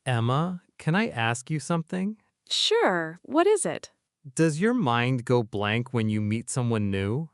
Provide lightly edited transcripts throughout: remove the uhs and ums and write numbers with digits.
Emma, can I ask you something? Sure, what is it? Does your mind go blank when you meet someone new?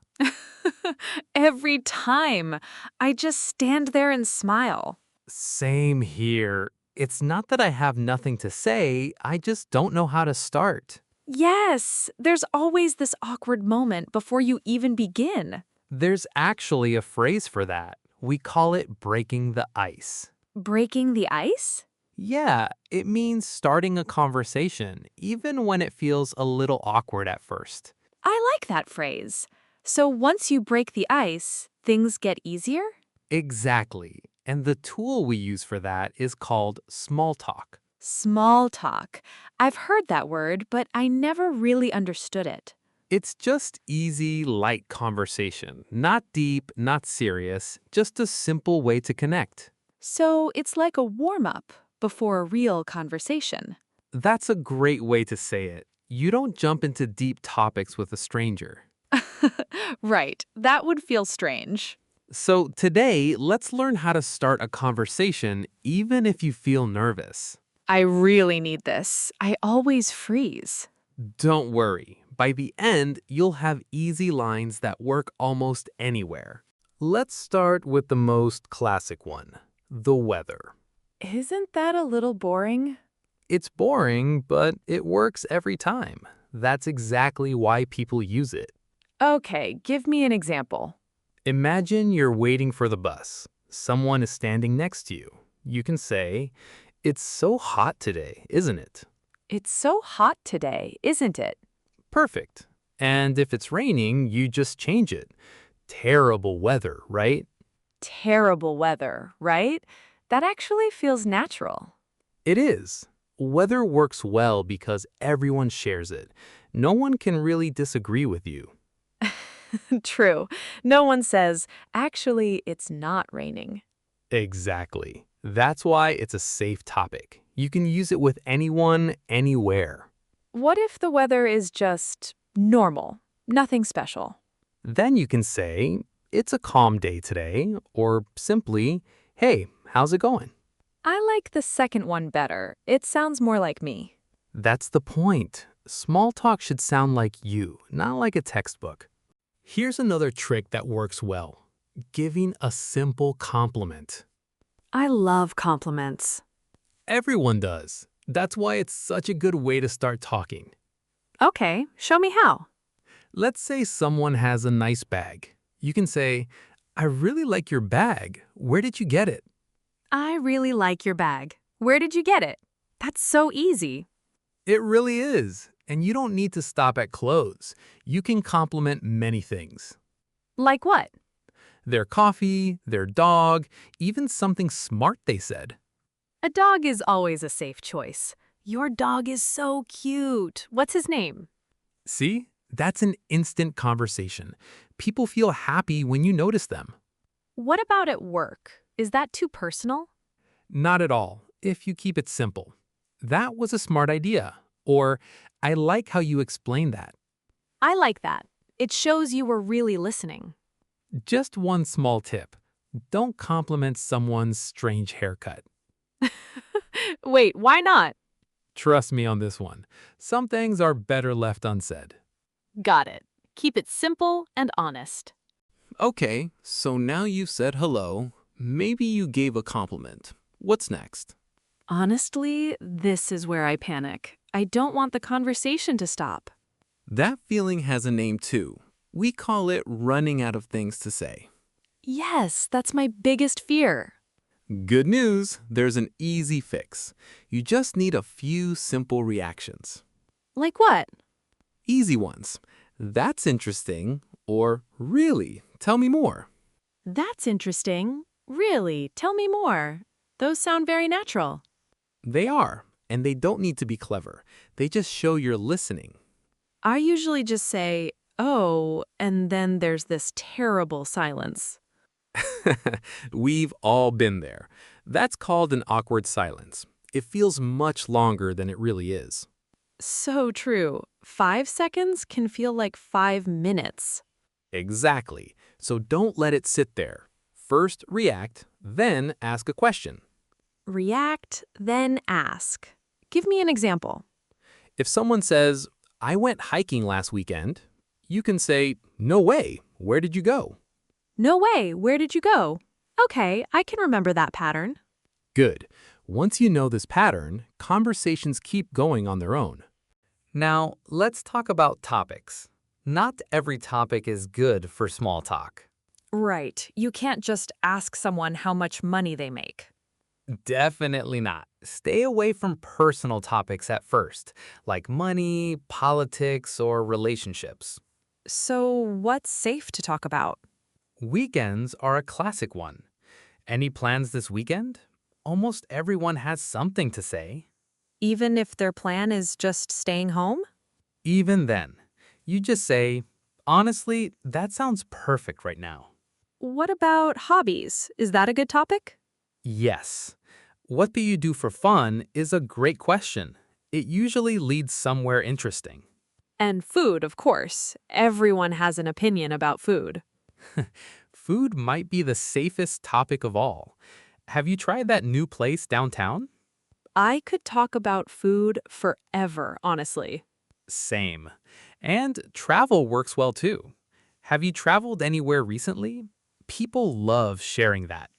Every time. I just stand there and smile. Same here. It's not that I have nothing to say, I just don't know how to start. Yes, there's always this awkward moment before you even begin. There's actually a phrase for that. We call it breaking the ice. Breaking the ice? Yeah, it means starting a conversation, even when it feels a little awkward at first. I like that phrase. So once you break the ice, things get easier? Exactly. And the tool we use for that is called small talk. Small talk. I've heard that word, but I never really understood it. It's just easy, light conversation. Not deep, not serious, just a simple way to connect. So it's like a warm up before a real conversation. That's a great way to say it. You don't jump into deep topics with a stranger. Right, that would feel strange. So today, let's learn how to start a conversation even if you feel nervous. I really need this. I always freeze. Don't worry. By the end, you'll have easy lines that work almost anywhere. Let's start with the most classic one, the weather. Isn't that a little boring? It's boring, but it works every time. That's exactly why people use it. Okay, give me an example. Imagine you're waiting for the bus. Someone is standing next to you. You can say, "It's so hot today, isn't it?" It's so hot today, isn't it? Perfect. And if it's raining, you just change it. Terrible weather, right? Terrible weather, right? That actually feels natural. It is. Weather works well because everyone shares it. No one can really disagree with you. True. No one says, actually, it's not raining. Exactly. That's why it's a safe topic. You can use it with anyone, anywhere. What if the weather is just normal, nothing special? Then you can say, "It's a calm day today," or simply, "Hey, how's it going?" I like the second one better. It sounds more like me. That's the point. Small talk should sound like you, not like a textbook. Here's another trick that works well. Giving a simple compliment. I love compliments. Everyone does. That's why it's such a good way to start talking. Okay, show me how. Let's say someone has a nice bag. You can say, "I really like your bag. Where did you get it?" I really like your bag. Where did you get it? That's so easy. It really is. And you don't need to stop at clothes. You can compliment many things. Like what? Their coffee, their dog, even something smart they said. A dog is always a safe choice. Your dog is so cute. What's his name? See? That's an instant conversation. People feel happy when you notice them. What about at work? Is that too personal? Not at all, if you keep it simple. "That was a smart idea." Or, "I like how you explained that." I like that. It shows you were really listening. Just one small tip. Don't compliment someone's strange haircut. Wait, why not? Trust me on this one. Some things are better left unsaid. Got it. Keep it simple and honest. Okay, so now you've said hello. Maybe you gave a compliment. What's next? Honestly, this is where I panic. I don't want the conversation to stop. That feeling has a name too. We call it running out of things to say. Yes, that's my biggest fear. Good news, there's an easy fix. You just need a few simple reactions. Like what? Easy ones. "That's interesting," or "Really? Tell me more." That's interesting. Really, tell me more. Those sound very natural. They are, and they don't need to be clever. They just show you're listening. I usually just say, oh, and then there's this terrible silence. We've all been there. That's called an awkward silence. It feels much longer than it really is. So true. 5 seconds can feel like 5 minutes. Exactly. So don't let it sit there. First react, then ask a question. React, then ask. Give me an example. If someone says, I went hiking last weekend, you can say, no way, where did you go? No way, where did you go? Okay, I can remember that pattern. Good. Once you know this pattern, conversations keep going on their own. Now, let's talk about topics. Not every topic is good for small talk. Right, you can't just ask someone how much money they make. Definitely not. Stay away from personal topics at first, like money, politics, or relationships. So, what's safe to talk about? Weekends are a classic one. Any plans this weekend? Almost everyone has something to say. Even if their plan is just staying home? Even then, you just say, honestly, that sounds perfect right now. What about hobbies? Is that a good topic? Yes. What do you do for fun is a great question. It usually leads somewhere interesting. And food, of course. Everyone has an opinion about food. Food might be the safest topic of all. Have you tried that new place downtown? I could talk about food forever, honestly. Same. And travel works well too. Have you traveled anywhere recently? People love sharing that.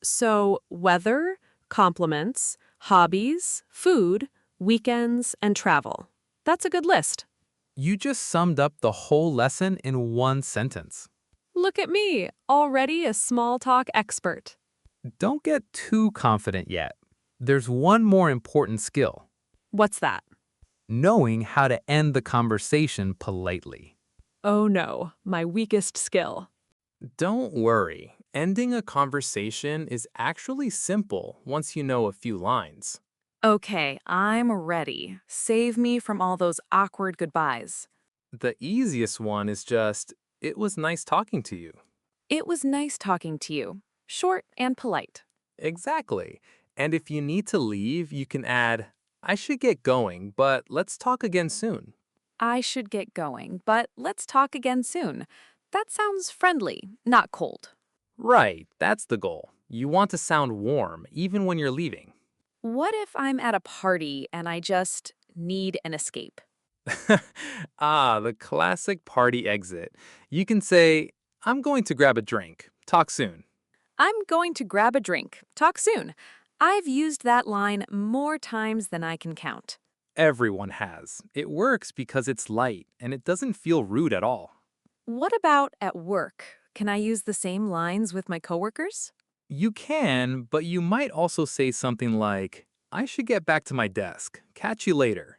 So, weather, compliments, hobbies, food, weekends, and travel. That's a good list. You just summed up the whole lesson in one sentence. Look at me, already a small talk expert. Don't get too confident yet. There's one more important skill: What's that? knowing how to end the conversation politely. Oh no, my weakest skill. Don't worry. Ending a conversation is actually simple once you know a few lines. Okay, I'm ready. Save me from all those awkward goodbyes. The easiest one is just, it was nice talking to you. It was nice talking to you. Short and polite. Exactly. And if you need to leave, you can add, I should get going, but let's talk again soon. I should get going, but let's talk again soon. That sounds friendly, not cold. Right, that's the goal. You want to sound warm, even when you're leaving. What if I'm at a party and I just need an escape? The classic party exit. You can say, I'm going to grab a drink. Talk soon. I'm going to grab a drink. Talk soon. I've used that line more times than I can count. Everyone has. It works because it's light and it doesn't feel rude at all. What about at work? Can I use the same lines with my coworkers? You can, but you might also say something like, I should get back to my desk. Catch you later.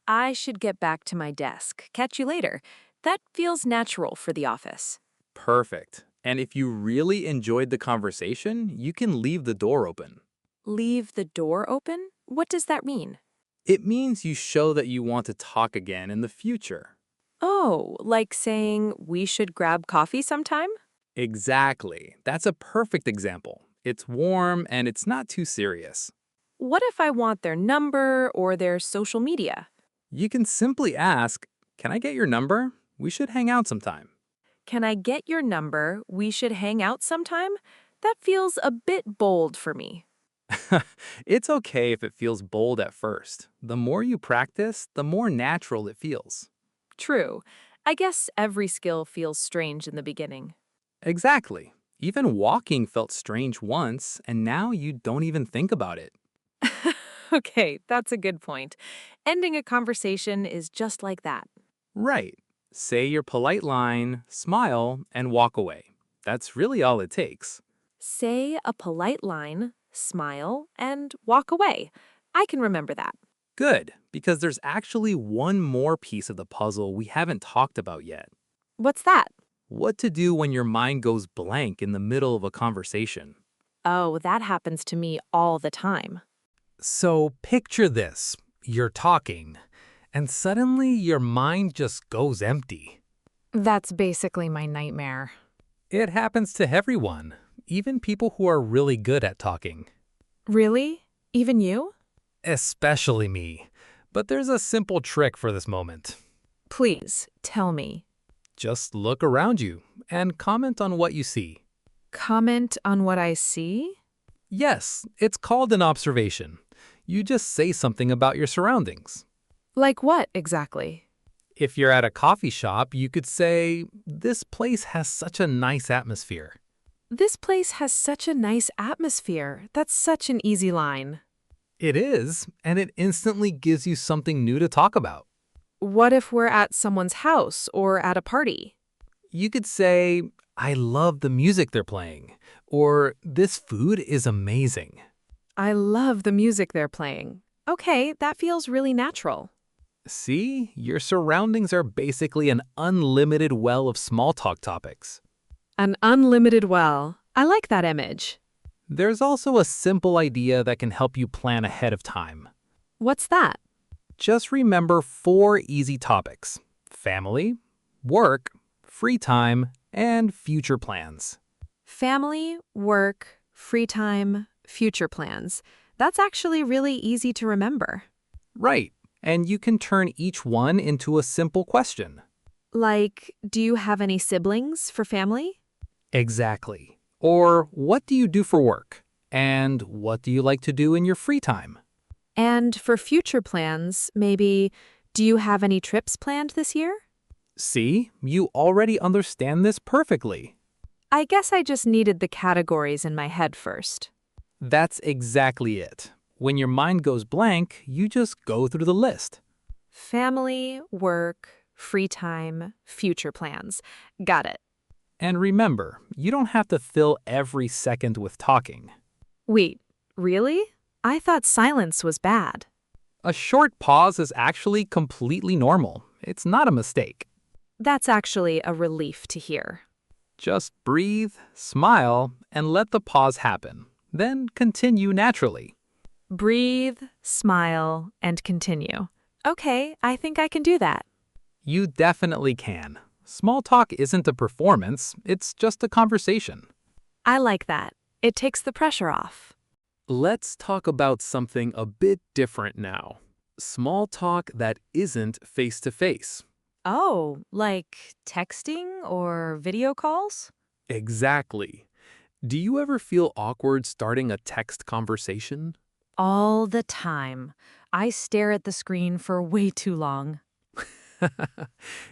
I should get back to my desk. Catch you later. That feels natural for the office. Perfect. And if you really enjoyed the conversation, you can leave the door open. Leave the door open? What does that mean? It means you show that you want to talk again in the future. Oh, like saying we should grab coffee sometime? Exactly. That's a perfect example. It's warm and it's not too serious. What if I want their number or their social media? You can simply ask, can I get your number? We should hang out sometime. Can I get your number? We should hang out sometime? That feels a bit bold for me. It's okay if it feels bold at first. The more you practice, the more natural it feels. True. I guess every skill feels strange in the beginning. Exactly. Even walking felt strange once, and now you don't even think about it. Okay, that's a good point. Ending a conversation is just like that. Right. Say your polite line, smile, and walk away. That's really all it takes. Say a polite line, smile, and walk away. I can remember that. Good, because there's actually one more piece of the puzzle we haven't talked about yet. What's that? What to do when your mind goes blank in the middle of a conversation. Oh, that happens to me all the time. So picture this. You're talking, and suddenly your mind just goes empty. That's basically my nightmare. It happens to everyone, even people who are really good at talking. Really? Even you? Especially me. But there's a simple trick for this moment. Please, tell me. Just look around you and comment on what you see. Comment on what I see? Yes, it's called an observation. You just say something about your surroundings. Like what exactly? If you're at a coffee shop, you could say, "This place has such a nice atmosphere." This place has such a nice atmosphere. That's such an easy line. It is, and it instantly gives you something new to talk about. What if we're at someone's house or at a party? You could say, "I love the music they're playing," or "This food is amazing." I love the music they're playing. Okay, that feels really natural. See, your surroundings are basically an unlimited well of small talk topics. An unlimited well. I like that image. There's also a simple idea that can help you plan ahead of time. What's that? Just remember 4 easy topics: family, work, free time, and future plans. Family, work, free time, future plans. That's actually really easy to remember. Right, and you can turn each one into a simple question. Like, do you have any siblings for family? Exactly. Or what do you do for work? And what do you like to do in your free time? And for future plans, maybe, do you have any trips planned this year? See, you already understand this perfectly. I guess I just needed the categories in my head first. That's exactly it. When your mind goes blank, you just go through the list. Family, work, free time, future plans. Got it. And remember, you don't have to fill every second with talking. Wait, really? I thought silence was bad. A short pause is actually completely normal. It's not a mistake. That's actually a relief to hear. Just breathe, smile, and let the pause happen. Then continue naturally. Breathe, smile, and continue. Okay, I think I can do that. You definitely can. Small talk isn't a performance, it's just a conversation. I like that. It takes the pressure off. Let's talk about something a bit different now. Small talk that isn't face-to-face. Oh, like texting or video calls? Exactly. Do you ever feel awkward starting a text conversation? All the time. I stare at the screen for way too long.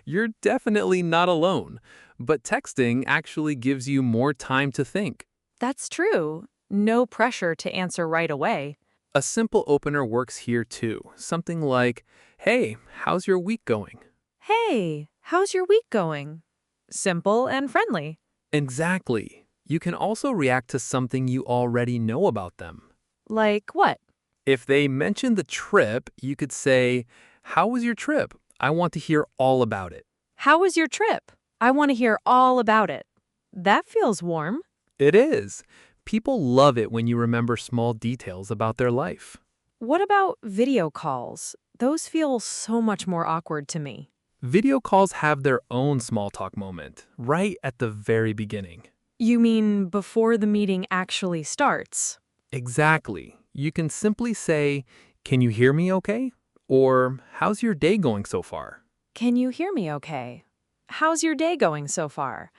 You're definitely not alone, but texting actually gives you more time to think. That's true. No pressure to answer right away. A simple opener works here too. Something like, "Hey, how's your week going?" Hey, how's your week going? Simple and friendly. Exactly. You can also react to something you already know about them. Like what? If they mention the trip, you could say, "How was your trip? I want to hear all about it." How was your trip? I want to hear all about it. That feels warm. It is. People love it when you remember small details about their life. What about video calls? Those feel so much more awkward to me. Video calls have their own small talk moment, right at the very beginning. You mean before the meeting actually starts? Exactly. You can simply say, "Can you hear me okay?" Or, "How's your day going so far?" Can you hear me okay? How's your day going so far?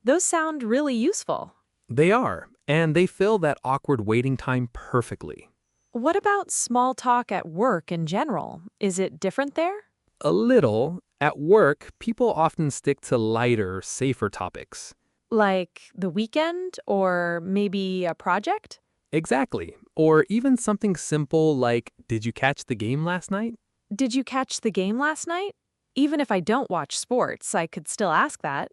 Those sound really useful. They are, and they fill that awkward waiting time perfectly. What about small talk at work in general? Is it different there? A little. At work, people often stick to lighter, safer topics. Like the weekend or maybe a project? Exactly. Or even something simple like, "Did you catch the game last night?" Did you catch the game last night? Even if I don't watch sports, I could still ask that.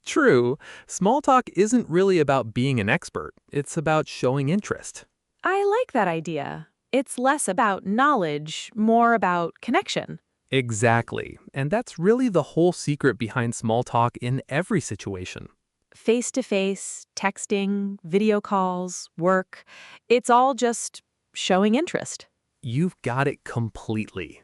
True, small talk isn't really about being an expert. It's about showing interest. I like that idea. It's less about knowledge, more about connection. Exactly. And that's really the whole secret behind small talk in every situation. Face-to-face, texting, video calls, work. It's all just showing interest. You've got it completely.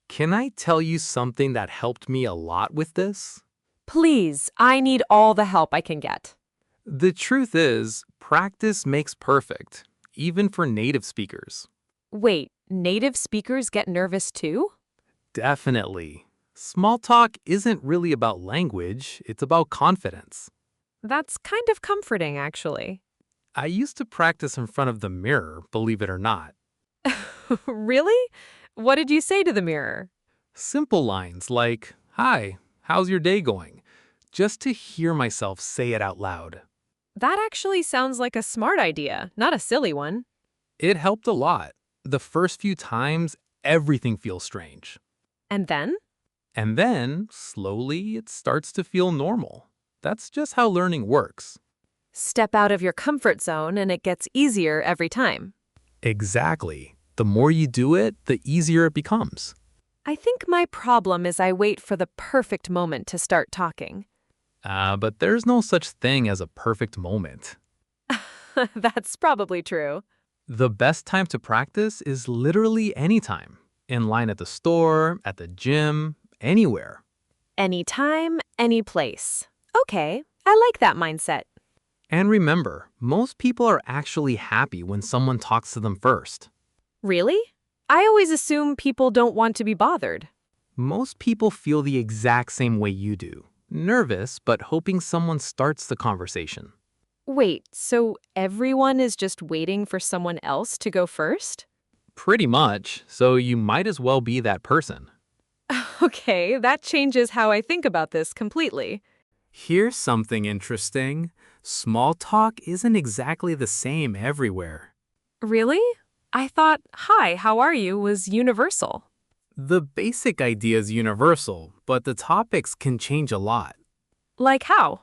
Can I tell you something that helped me a lot with this? Please, I need all the help I can get. The truth is, practice makes perfect, even for native speakers. Wait, native speakers get nervous too? Definitely. Small talk isn't really about language, it's about confidence. That's kind of comforting, actually. I used to practice in front of the mirror, believe it or not. Really? What did you say to the mirror? Simple lines like, "Hi, how's your day going?" Just to hear myself say it out loud. That actually sounds like a smart idea, not a silly one. It helped a lot. The first few times, everything feels strange. And then? And then, slowly, it starts to feel normal. That's just how learning works. Step out of your comfort zone and it gets easier every time. Exactly. The more you do it, the easier it becomes. I think my problem is I wait for the perfect moment to start talking. But there's no such thing as a perfect moment. That's probably true. The best time to practice is literally any time. In line at the store, at the gym, anywhere. Anytime, any place. Okay, I like that mindset. And remember, most people are actually happy when someone talks to them first. Really? I always assume people don't want to be bothered. Most people feel the exact same way you do. Nervous, but hoping someone starts the conversation. Wait, so everyone is just waiting for someone else to go first? Pretty much, so you might as well be that person. Okay, that changes how I think about this completely. Here's something interesting. Small talk isn't exactly the same everywhere. Really? I thought, hi, how are you was universal. The basic idea is universal, but the topics can change a lot. Like how?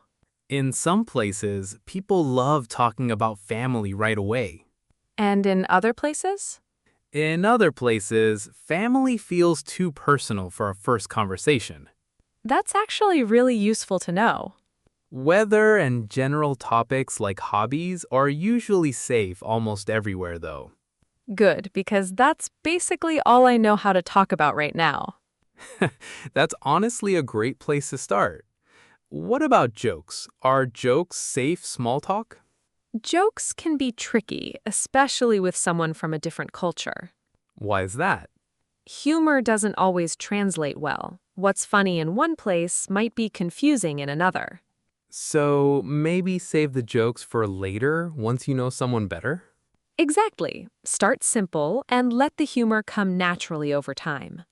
In some places, people love talking about family right away. And in other places? In other places, family feels too personal for a first conversation. That's actually really useful to know. Weather and general topics like hobbies are usually safe almost everywhere, though. Good, because that's basically all I know how to talk about right now. That's honestly a great place to start. What about jokes? Are jokes safe small talk? Jokes can be tricky, especially with someone from a different culture. Why is that? Humor doesn't always translate well. What's funny in one place might be confusing in another. So maybe save the jokes for later once you know someone better? Exactly. Start simple and let the humor come naturally over time.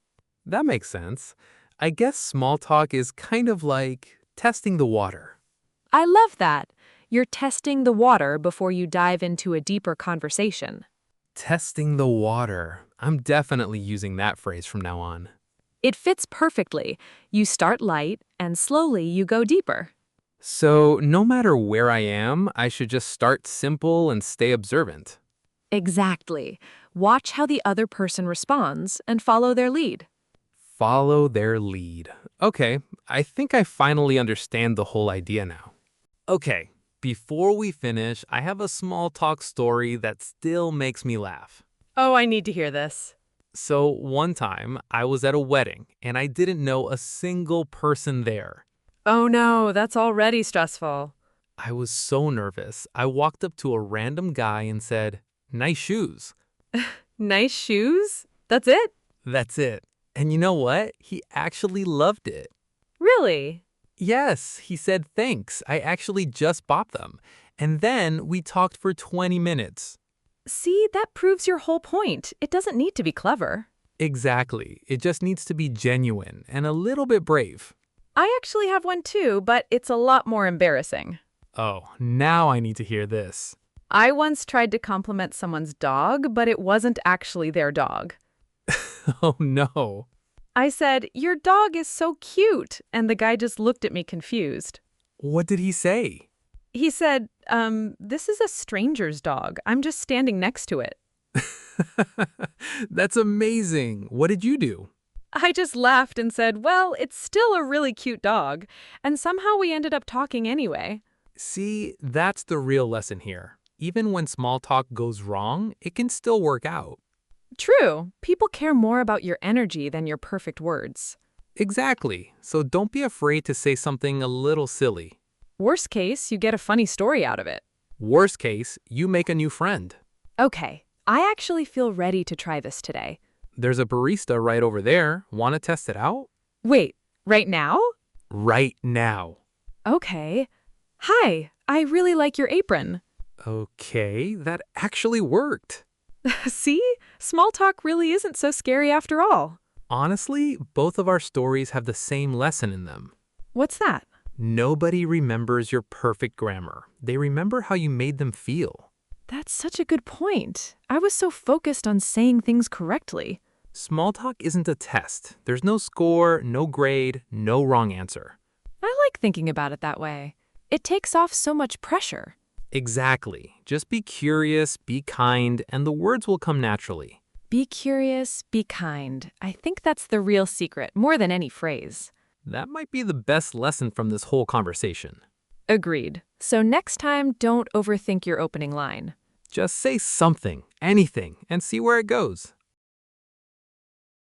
That makes sense. I guess small talk is kind of like testing the water. I love that. You're testing the water before you dive into a deeper conversation. Testing the water. I'm definitely using that phrase from now on. It fits perfectly. You start light and slowly you go deeper. So no matter where I am, I should just start simple and stay observant. Exactly. Watch how the other person responds and follow their lead. Follow their lead. Okay, I think I finally understand the whole idea now. Okay, before we finish, I have a small talk story that still makes me laugh. Oh, I need to hear this. So one time, I was at a wedding and I didn't know a single person there. Oh no, that's already stressful. I was so nervous. I walked up to a random guy and said, "Nice shoes." Nice shoes? That's it? That's it. And you know what? He actually loved it. Really? Yes, he said thanks. I actually just bought them. And then we talked for 20 minutes. See, that proves your whole point. It doesn't need to be clever. Exactly. It just needs to be genuine and a little bit brave. I actually have one too, but it's a lot more embarrassing. Oh, now I need to hear this. I once tried to compliment someone's dog, but it wasn't actually their dog. Oh no. I said, "Your dog is so cute," and the guy just looked at me confused. What did he say? He said, "This is a stranger's dog. I'm just standing next to it." That's amazing. What did you do? I just laughed and said, "Well, it's still a really cute dog." And somehow we ended up talking anyway. See, that's the real lesson here. Even when small talk goes wrong, it can still work out. True. People care more about your energy than your perfect words. Exactly. So don't be afraid to say something a little silly. Worst case, you get a funny story out of it. Worst case, you make a new friend. Okay, I actually feel ready to try this today. There's a barista right over there. Want to test it out? Wait, right now? Right now. Okay. Hi, I really like your apron. Okay, that actually worked. See? Small talk really isn't so scary after all. Honestly, both of our stories have the same lesson in them. What's that? Nobody remembers your perfect grammar. They remember how you made them feel. That's such a good point. I was so focused on saying things correctly. Small talk isn't a test. There's no score, no grade, no wrong answer. I like thinking about it that way. It takes off so much pressure. Exactly. Just be curious, be kind, and the words will come naturally. Be curious, be kind. I think that's the real secret, more than any phrase. That might be the best lesson from this whole conversation. Agreed. So next time, don't overthink your opening line. Just say something, anything, and see where it goes.